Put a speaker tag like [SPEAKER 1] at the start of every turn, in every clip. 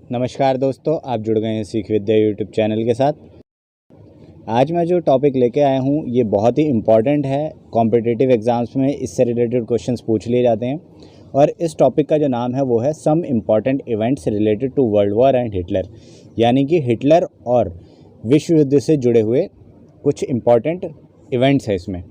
[SPEAKER 1] नमस्कार दोस्तों, आप जुड़ गए हैं सीख विद्या यूट्यूब चैनल के साथ। आज मैं जो टॉपिक लेके आया हूँ ये बहुत ही इम्पॉर्टेंट है। कॉम्पिटिटिव एग्ज़ाम्स में इससे रिलेटेड क्वेश्चंस पूछ लिए जाते हैं और इस टॉपिक का जो नाम है वो है some important events related to world war and Hitler, यानी कि हिटलर और विश्व युद्ध से जुड़े हुए कुछ इम्पॉर्टेंट इवेंट्स है। इसमें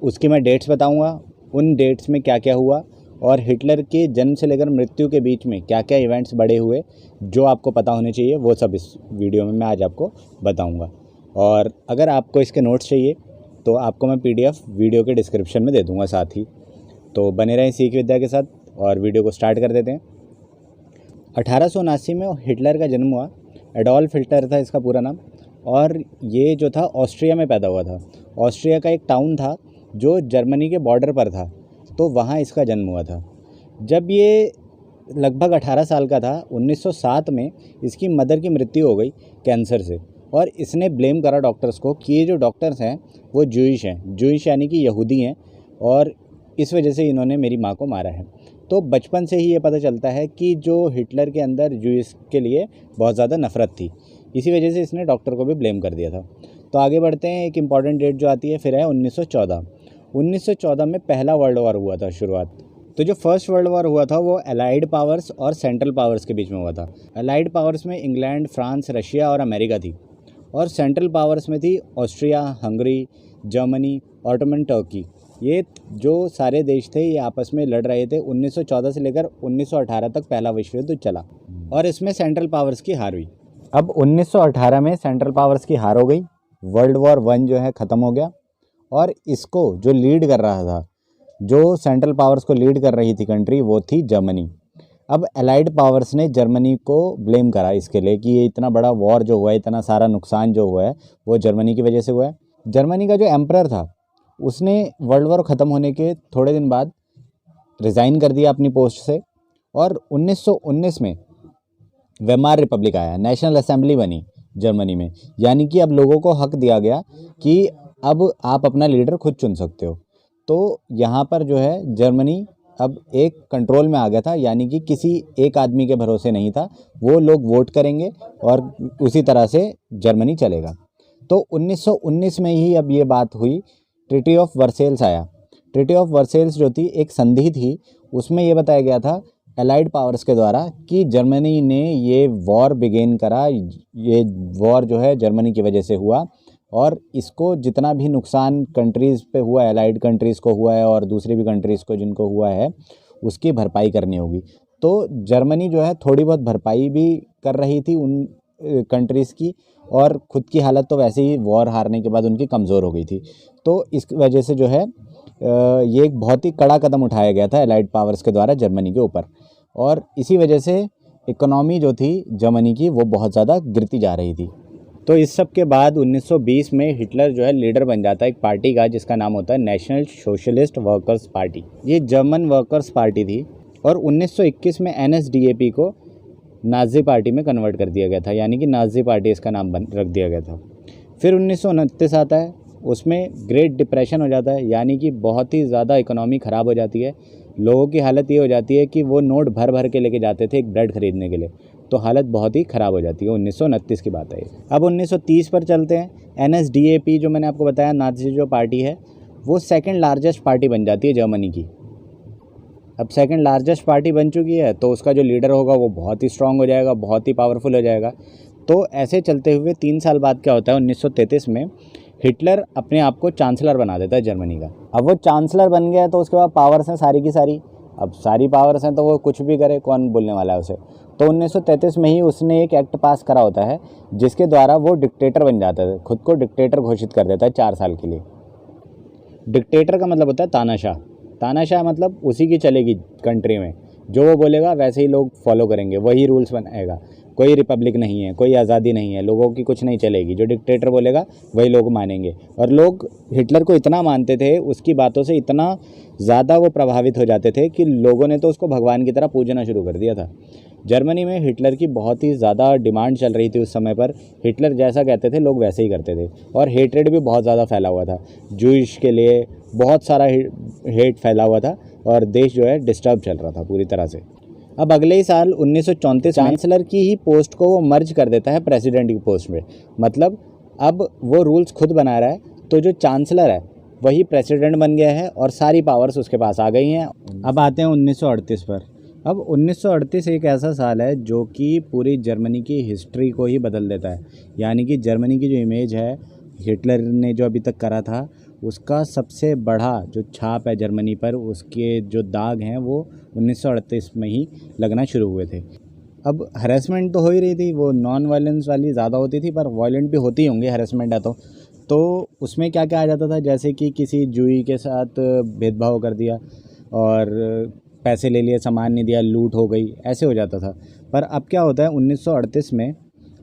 [SPEAKER 1] उसकी मैं डेट्स बताऊँगा, उन डेट्स में क्या क्या हुआ और हिटलर के जन्म से लेकर मृत्यु के बीच में क्या क्या इवेंट्स बड़े हुए जो आपको पता होने चाहिए, वो सब इस वीडियो में मैं आज आपको बताऊंगा। और अगर आपको इसके नोट्स चाहिए तो आपको मैं पीडीएफ वीडियो के डिस्क्रिप्शन में दे दूंगा साथ ही। तो बने रहें सीख विद्या के साथ और वीडियो को स्टार्ट कर देते हैं। 1879 में हिटलर का जन्म हुआ। एडोल्फ हिटलर था इसका पूरा नाम, और ये जो था ऑस्ट्रिया में पैदा हुआ था। ऑस्ट्रिया का एक टाउन था जो जर्मनी के बॉर्डर पर था, तो वहाँ इसका जन्म हुआ था। जब ये लगभग 18 साल का था, 1907 में इसकी मदर की मृत्यु हो गई कैंसर से, और इसने ब्लेम करा डॉक्टर्स को कि ये जो डॉक्टर्स हैं वो जूइश हैं, जूइश यानी कि यहूदी हैं, और इस वजह से इन्होंने मेरी माँ को मारा है। तो बचपन से ही ये पता चलता है कि जो हिटलर के अंदर जूइश के लिए बहुत ज़्यादा नफ़रत थी, इसी वजह से इसने डॉक्टर को भी ब्लेम कर दिया था। तो आगे बढ़ते हैं। एक इम्पॉर्टेंट डेट जो आती है फिर है 1914। 1914 में पहला वर्ल्ड वॉर हुआ था शुरुआत। तो जो फर्स्ट वर्ल्ड वॉर हुआ था वो अलाइड पावर्स और सेंट्रल पावर्स के बीच में हुआ था। अलाइड पावर्स में इंग्लैंड, फ्रांस, रशिया और अमेरिका थी, और सेंट्रल पावर्स में थी Austria, Hungary, Germany, Ottoman Turkey. ये जो सारे देश थे ये आपस में लड़ रहे थे। 1914 से लेकर 1918 तक पहला विश्व युद्ध चला और इसमें सेंट्रल पावर्स की हार हुई। अब 1918 में सेंट्रल पावर्स की हार हो गई, वर्ल्ड वॉर 1 जो है ख़त्म हो गया, और इसको जो लीड कर रहा था, जो सेंट्रल पावर्स को लीड कर रही थी कंट्री, वो थी जर्मनी। अब अलाइड पावर्स ने जर्मनी को ब्लेम करा इसके लिए कि ये इतना बड़ा वॉर जो हुआ है, इतना सारा नुकसान जो हुआ है वो जर्मनी की वजह से हुआ है। जर्मनी का जो एम्परर था उसने वर्ल्ड वॉर ख़त्म होने के थोड़े दिन बाद रिज़ाइन कर दिया अपनी पोस्ट से, और 1919 में वेमार रिपब्लिक आया, नेशनल असेंबली बनी जर्मनी में, यानी कि अब लोगों को हक दिया गया कि अब आप अपना लीडर खुद चुन सकते हो। तो यहाँ पर जो है जर्मनी अब एक कंट्रोल में आ गया था, यानी कि किसी एक आदमी के भरोसे नहीं था, वो लोग वोट करेंगे और उसी तरह से जर्मनी चलेगा। तो 1919 में ही अब ये बात हुई, ट्रीटी ऑफ वर्सेल्स आया। ट्रीटी ऑफ वर्सेल्स जो थी एक संधि थी, उसमें ये बताया गया था अलाइड पावर्स के द्वारा कि जर्मनी ने ये वॉर बिगेन करा, ये वॉर जो है जर्मनी की वजह से हुआ, और इसको जितना भी नुकसान कंट्रीज़ पे हुआ है, अलाइड कंट्रीज़ को हुआ है और दूसरी भी कंट्रीज़ को जिनको हुआ है, उसकी भरपाई करनी होगी। तो जर्मनी जो है थोड़ी बहुत भरपाई भी कर रही थी उन कंट्रीज़ की, और ख़ुद की हालत तो वैसे ही वॉर हारने के बाद उनकी कमज़ोर हो गई थी। तो इस वजह से जो है ये एक बहुत ही कड़ा कदम उठाया गया था अलाइड पावर्स के द्वारा जर्मनी के ऊपर, और इसी वजह से इकोनॉमी जो थी जर्मनी की वो बहुत ज़्यादा गिरती जा रही थी। तो इस सब के बाद 1920 में हिटलर जो है लीडर बन जाता है एक पार्टी का जिसका नाम होता है नेशनल सोशलिस्ट वर्कर्स पार्टी। ये जर्मन वर्कर्स पार्टी थी, और 1921 में एनएसडीएपी को नाज़ी पार्टी में कन्वर्ट कर दिया गया था, यानी कि नाज़ी पार्टी इसका नाम रख दिया गया था। फिर 1929 आता है, उसमें ग्रेट डिप्रेशन हो जाता है, यानी कि बहुत ही ज़्यादा इकोनॉमी ख़राब हो जाती है। लोगों की हालत ये हो जाती है कि वो नोट भर भर के लेके जाते थे एक ब्रेड ख़रीदने के लिए, तो हालत बहुत ही ख़राब हो जाती है। 1929 की बात है। अब 1930 पर चलते हैं। एनएसडीएपी जो मैंने आपको बताया नाज़ी जो पार्टी है, वो सेकंड लार्जेस्ट पार्टी बन जाती है जर्मनी की। अब सेकंड लार्जेस्ट पार्टी बन चुकी है तो उसका जो लीडर होगा वो बहुत ही स्ट्रांग हो जाएगा, बहुत ही पावरफुल हो जाएगा। तो ऐसे चलते हुए 3 साल बाद क्या होता है, 1933 में हिटलर अपने आप को चांसलर बना देता है जर्मनी का। अब वो चांसलर बन गया तो उसके बाद पावर्स हैं सारी की सारी। अब सारी पावर्स हैं तो वो कुछ भी करे, कौन बोलने वाला है उसे। तो 1933 में ही उसने एक एक्ट पास करा होता है जिसके द्वारा वो डिक्टेटर बन जाता है, खुद को डिक्टेटर घोषित कर देता है 4 साल के लिए। डिक्टेटर का मतलब होता है तानाशाह। तानाशाह मतलब उसी की चलेगी कंट्री में, जो वो बोलेगा वैसे ही लोग फॉलो करेंगे, वही रूल्स बनाएगा। कोई रिपब्लिक नहीं है, कोई आज़ादी नहीं है, लोगों की कुछ नहीं चलेगी, जो डिक्टेटर बोलेगा वही लोग मानेंगे। और लोग हिटलर को इतना मानते थे, उसकी बातों से इतना ज़्यादा वो प्रभावित हो जाते थे कि लोगों ने तो उसको भगवान की तरह पूजना शुरू कर दिया था। जर्मनी में हिटलर की बहुत ही ज़्यादा डिमांड चल रही थी उस समय पर। हिटलर जैसा कहते थे लोग वैसे ही करते थे, और हेट्रेड भी बहुत ज़्यादा फैला हुआ था जूइश के लिए, बहुत सारा हेट फैला हुआ था, और देश जो है डिस्टर्ब चल रहा था पूरी तरह से। अब अगले ही साल 1934 में चांसलर की ही पोस्ट को वो मर्ज कर देता है प्रेसिडेंट की पोस्ट में। मतलब अब वो रूल्स खुद बना रहा है, तो जो चांसलर है वही प्रेसिडेंट बन गया है और सारी पावर्स उसके पास आ गई हैं। अब आते हैं 1938 पर। अब 1938 एक ऐसा साल है जो कि पूरी जर्मनी की हिस्ट्री को ही बदल देता है। यानी कि जर्मनी की जो इमेज है, हिटलर ने जो अभी तक करा था, उसका सबसे बड़ा जो छाप है जर्मनी पर, उसके जो दाग हैं वो 1938 में ही लगना शुरू हुए थे। अब हरेसमेंट तो हो ही रही थी, वो नॉन वायलेंस वाली ज़्यादा होती थी, पर वायलेंट भी होती होंगी हरेसमेंट है तो उसमें क्या क्या आ जाता था, जैसे कि किसी जुई के साथ भेदभाव कर दिया और पैसे ले लिए, सामान नहीं दिया, लूट हो गई, ऐसे हो जाता था। पर अब क्या होता है 1938 में,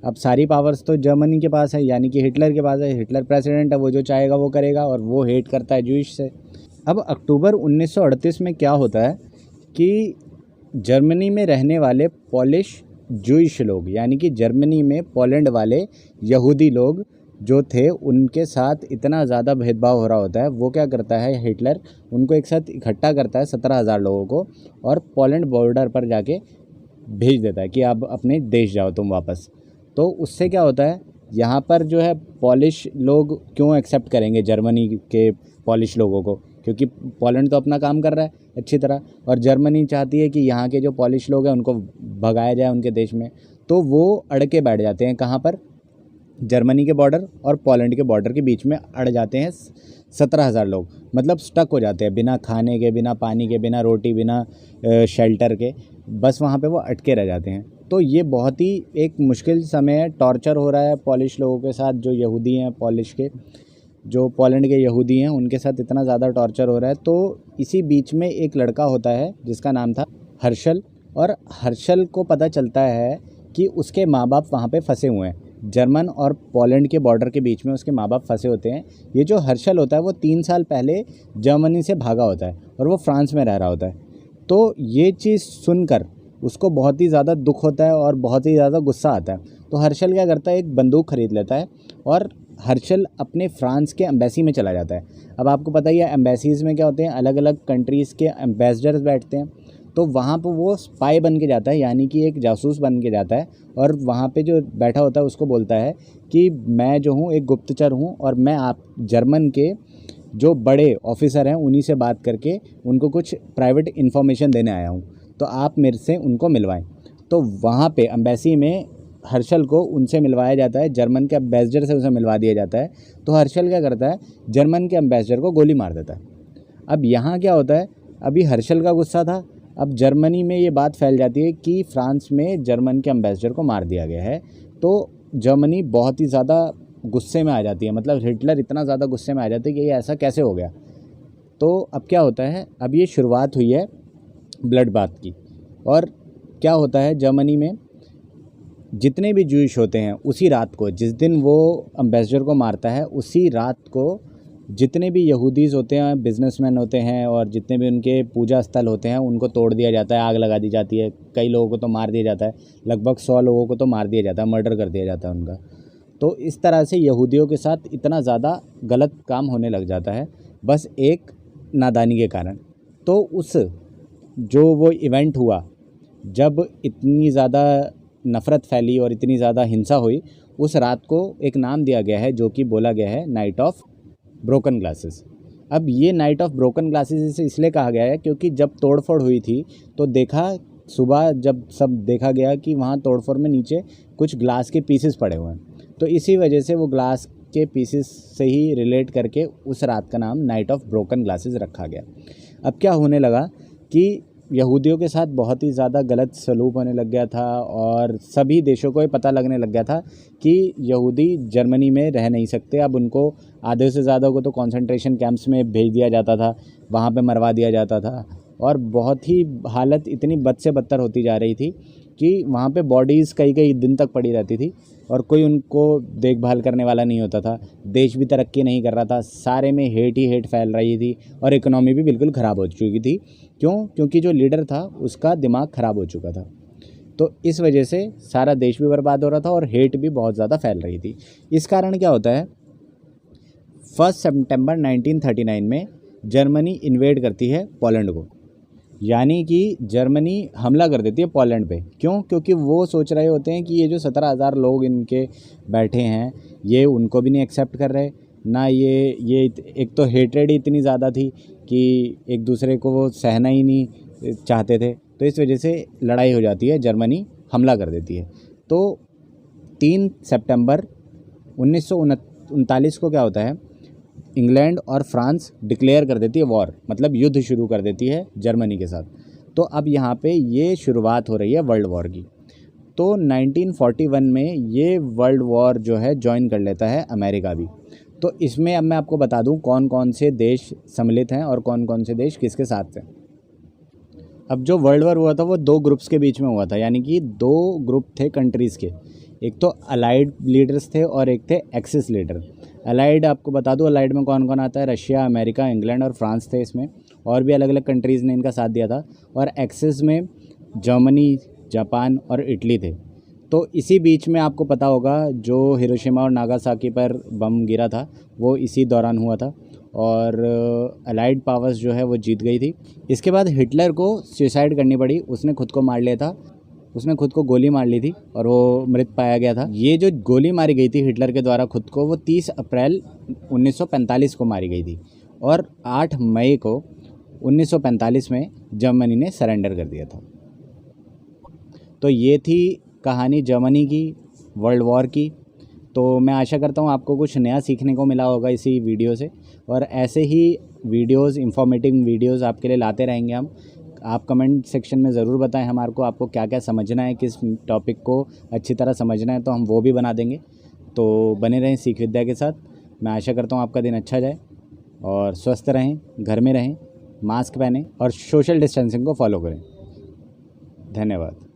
[SPEAKER 1] अब सारी पावर्स तो जर्मनी के पास है, यानी कि हिटलर के पास है। हिटलर प्रेसिडेंट है, वो जो चाहेगा वो करेगा और वो हेट करता है जूइश से। अब अक्टूबर 1938 में क्या होता है कि जर्मनी में रहने वाले पॉलिश जूइश लोग, यानी कि जर्मनी में पोलैंड वाले यहूदी लोग जो थे, उनके साथ इतना ज़्यादा भेदभाव हो रहा होता है। वो क्या करता है हिटलर, उनको एक साथ इकट्ठा करता है 17,000 लोगों को और पोलैंड बॉर्डर पर जाके भेज देता है कि आप अपने देश जाओ तुम वापस। तो उससे क्या होता है, यहाँ पर जो है पॉलिश लोग क्यों एक्सेप्ट करेंगे जर्मनी के पॉलिश लोगों को, क्योंकि पोलैंड तो अपना काम कर रहा है अच्छी तरह, और जर्मनी चाहती है कि यहाँ के जो पॉलिश लोग हैं उनको भगाया जाए उनके देश में। तो वो अड़ के बैठ जाते हैं कहाँ पर, जर्मनी के बॉर्डर और पोलैंड के बॉर्डर के बीच में अड़ जाते हैं 17,000 लोग। मतलब स्टक हो जाते हैं, बिना खाने के, बिना पानी के, बिना रोटी, बिना शेल्टर के, बस वहाँ पे वो अटके रह जाते हैं। तो ये बहुत ही एक मुश्किल समय है, टॉर्चर हो रहा है पॉलिश लोगों के साथ, जो यहूदी हैं पॉलिश के, जो पोलैंड के यहूदी हैं, उनके साथ इतना ज़्यादा टॉर्चर हो रहा है। तो इसी बीच में एक लड़का होता है जिसका नाम था हर्षल, और हर्षल को पता चलता है कि उसके माँ बाप वहाँ पे फंसे हुए हैं, जर्मन और पोलैंड के बॉर्डर के बीच में उसके माँ बाप फंसे होते हैं। ये जो हर्षल होता है वो 3 साल पहले जर्मनी से भागा होता है और वो फ्रांस में रह रहा होता है। तो ये चीज़ सुनकर उसको बहुत ही ज़्यादा दुख होता है और बहुत ही ज़्यादा गुस्सा आता है। तो हर्षल क्या करता है, एक बंदूक खरीद लेता है और हर्षल अपने फ्रांस के एम्बेसी में चला जाता है। अब आपको पता ही है एम्बेसीज़ में क्या होते हैं, अलग अलग कंट्रीज़ के एम्बेसडर्स बैठते हैं। तो वहाँ पर वो स्पाई बन के जाता है, यानी कि एक जासूस बन के जाता है, और वहाँ पे जो बैठा होता है उसको बोलता है कि मैं जो हूँ एक गुप्तचर हूँ और मैं आप जर्मन के जो बड़े ऑफिसर हैं उन्हीं से बात करके उनको कुछ प्राइवेट इन्फॉर्मेशन देने आया हूँ, तो आप मेरे से उनको मिलवाएं। तो वहाँ पे एम्बेसी में हर्षल को उनसे मिलवाया जाता है, जर्मन के एम्बेसडर से उसे मिलवा दिया जाता है। तो हर्षल क्या करता है, जर्मन के एम्बेसडर को गोली मार देता है। अब यहाँ क्या होता है, अभी हर्षल का गुस्सा था, अब जर्मनी में ये बात फैल जाती है कि फ्रांस में जर्मन के एम्बेसडर को मार दिया गया है। तो जर्मनी बहुत ही ज़्यादा गुस्से में आ जाती है, मतलब हिटलर इतना ज़्यादा गुस्से में आ जाते हैं कि ये ऐसा कैसे हो गया। तो अब क्या होता है, अब ये शुरुआत हुई है ब्लड बाथ की। और क्या होता है, जर्मनी में जितने भी जूइश होते हैं उसी रात को, जिस दिन वो एम्बेसडर को मारता है, उसी रात को जितने भी यहूदीज़ होते हैं, बिजनेसमैन होते हैं और जितने भी उनके पूजा स्थल होते हैं उनको तोड़ दिया जाता है, आग लगा दी जाती है, कई लोगों को तो मार दिया जाता है, लगभग 100 लोगों को तो मार दिया जाता है, मर्डर कर दिया जाता है उनका। तो इस तरह से यहूदियों के साथ इतना ज़्यादा गलत काम होने लग जाता है, बस एक नादानी के कारण। तो उस जो वो इवेंट हुआ, जब इतनी ज़्यादा नफ़रत फैली और इतनी ज़्यादा हिंसा हुई, उस रात को एक नाम दिया गया है जो कि बोला गया है नाइट ऑफ ब्रोकन ग्लासेस। अब ये नाइट ऑफ ब्रोकन ग्लासेस इसलिए कहा गया है क्योंकि जब तोड़फोड़ हुई थी तो देखा, सुबह जब सब देखा गया कि वहाँ तोड़फोड़ में नीचे कुछ ग्लास के पीसेस पड़े हुए हैं, तो इसी वजह से वो ग्लास के पीसेस से ही रिलेट करके उस रात का नाम नाइट ऑफ ब्रोकन ग्लासेस रखा गया। अब क्या होने लगा कि यहूदियों के साथ बहुत ही ज़्यादा गलत सलूक होने लग गया था और सभी देशों को ये पता लगने लग गया था कि यहूदी जर्मनी में रह नहीं सकते। अब उनको आधे से ज़्यादा को तो कॉन्सेंट्रेशन कैंप्स में भेज दिया जाता था, वहाँ पे मरवा दिया जाता था, और बहुत ही हालत इतनी बद से बदतर होती जा रही थी कि वहाँ पे बॉडीज़ कई कई दिन तक पड़ी रहती थी और कोई उनको देखभाल करने वाला नहीं होता था। देश भी तरक्की नहीं कर रहा था, सारे में हेट ही हेट फैल रही थी और इकोनॉमी भी बिल्कुल ख़राब हो चुकी थी। क्यों? क्योंकि जो लीडर था उसका दिमाग ख़राब हो चुका था। तो इस वजह से सारा देश भी बर्बाद हो रहा था और हेट भी बहुत ज़्यादा फैल रही थी। इस कारण क्या होता है, 1 सितंबर 1939 में जर्मनी इन्वेड करती है पोलैंड को। यानी कि जर्मनी हमला कर देती है पोलैंड पे। क्यों? क्योंकि वो सोच रहे होते हैं कि ये जो 17,000 लोग इनके बैठे हैं ये उनको भी नहीं एक्सेप्ट कर रहे ना, ये एक तो हेट्रेड ही इतनी ज़्यादा थी कि एक दूसरे को वो सहना ही नहीं चाहते थे, तो इस वजह से लड़ाई हो जाती है, जर्मनी हमला कर देती है। तो 3 सितंबर 1939 को क्या होता है, इंग्लैंड और फ्रांस डिक्लेयर कर देती है वॉर, मतलब युद्ध शुरू कर देती है जर्मनी के साथ। तो अब यहाँ पे ये शुरुआत हो रही है वर्ल्ड वॉर की। तो 1941 में ये वर्ल्ड वॉर जो है ज्वाइन कर लेता है अमेरिका भी। तो इसमें अब मैं आपको बता दूं कौन कौन से देश सम्मिलित हैं और कौन कौन से देश किसके साथ हैं। अब जो वर्ल्ड वॉर हुआ था वो 2 ग्रुप्स के बीच में हुआ था, यानी कि 2 ग्रुप थे कंट्रीज़ के। एक तो अलाइड लीडर्स थे और एक थे एक्सिस लीडर। अलाइड आपको बता दूं अलाइड में कौन कौन आता है, रशिया, अमेरिका, इंग्लैंड और फ्रांस थे इसमें, और भी अलग अलग कंट्रीज़ ने इनका साथ दिया था। और एक्सिस में जर्मनी, जापान और इटली थे। तो इसी बीच में आपको पता होगा जो हिरोशिमा और नागासाकी पर बम गिरा था वो इसी दौरान हुआ था, और अलाइड पावर्स जो है वो जीत गई थी। इसके बाद हिटलर को सुसाइड करनी पड़ी, उसने खुद को मार लिया था, उसने खुद को गोली मार ली थी और वो मृत पाया गया था। ये जो गोली मारी गई थी हिटलर के द्वारा खुद को, वो 30 अप्रैल 1945 को मारी गई थी, और 8 मई को 1945 में जर्मनी ने सरेंडर कर दिया था। तो ये थी कहानी जर्मनी की, वर्ल्ड वॉर की। तो मैं आशा करता हूँ आपको कुछ नया सीखने को मिला होगा इसी वीडियो से, और ऐसे ही वीडियोस, इंफॉर्मेटिव वीडियोस आपके लिए लाते रहेंगे हम। आप कमेंट सेक्शन में ज़रूर बताएं हमारे को आपको क्या क्या समझना है, किस टॉपिक को अच्छी तरह समझना है, तो हम वो भी बना देंगे। तो बने रहें सीख विद्या के साथ। मैं आशा करता हूँ आपका दिन अच्छा जाए और स्वस्थ रहें, घर में रहें, मास्क पहनें और सोशल डिस्टेंसिंग को फॉलो करें। धन्यवाद।